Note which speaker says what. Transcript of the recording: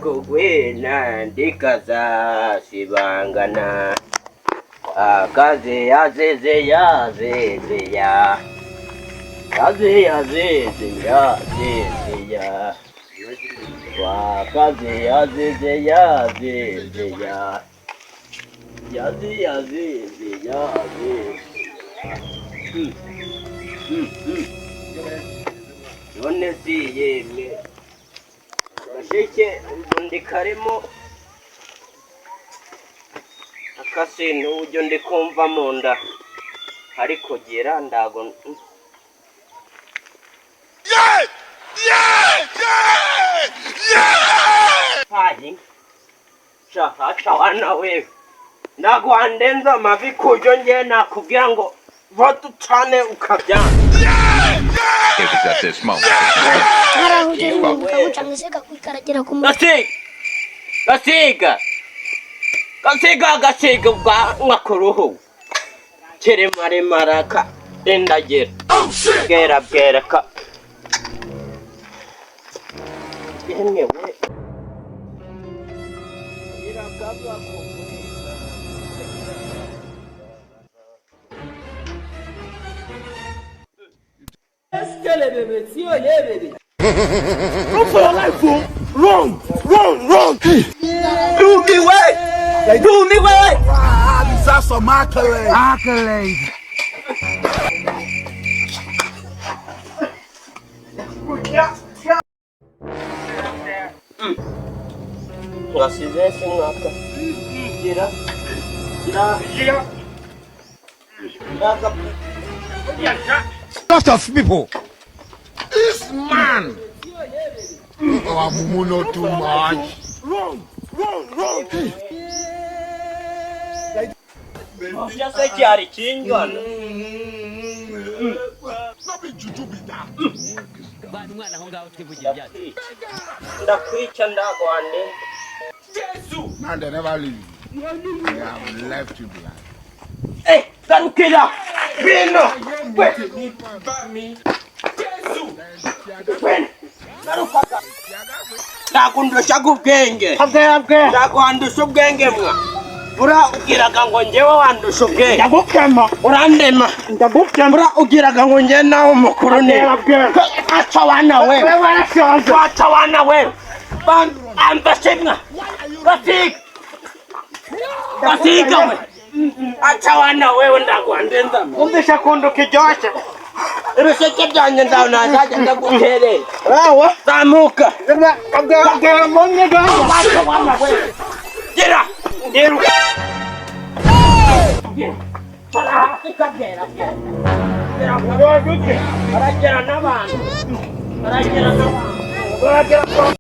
Speaker 1: kugwina ndikaza sibangana akaze yazeze yazeze ya kaze yazeze yazeze ya wakaze yazeze yazeze ya yaze yazeze yazeze none si yemwe gasheke ubundi karimo akasintu uburyo ndi kumva mu nda ariko gera ndago hayi shaka wana wewe ndagwandenza amavi kujo nge nakubwira ngo votu cyane ukabyanga.
Speaker 2: It was at this moment.
Speaker 1: Gasiga ngakuruhu kere mare maraka endagera gera gera ka yemwe we irakabwa ko Escale bebe, si oye bebe. Run for your life, fool! Run! Do me way! Like do me way!
Speaker 3: These are some accolades.
Speaker 1: Ngasize simwaka. Gira.
Speaker 3: Lot of people. This man. Oh, I'm not too much. Run.
Speaker 1: Just like Yari King one.
Speaker 3: Not be juju be that.
Speaker 1: The creature that one.
Speaker 3: Man, they never leave. They have left you behind.
Speaker 1: Hey, Tarukela! Bino! Ndakundusha kubwenge. Ndakwandusha ubwenge mwa. Bura ugiraga ngo njewe wandusha ubwenge.
Speaker 3: Ndagukema.
Speaker 1: Urandema.
Speaker 3: Ndagukema.
Speaker 1: Bura ugiraga ngo nje nawe mukuru ne. Acha wana wewe. Acha wana wewe. Ambashimwa. Gasiga we. Acha wana wewe ndakwandenza.
Speaker 3: Umbesha kondo kijosha.
Speaker 1: Iruseke byanye ndawuna zaje ndagutere.
Speaker 3: Rawa.
Speaker 1: Zamuka.
Speaker 3: Kabga monye ganga.
Speaker 1: Acha wana wewe. Gira. Nderu. Para sikagera. Aragera n'abantu.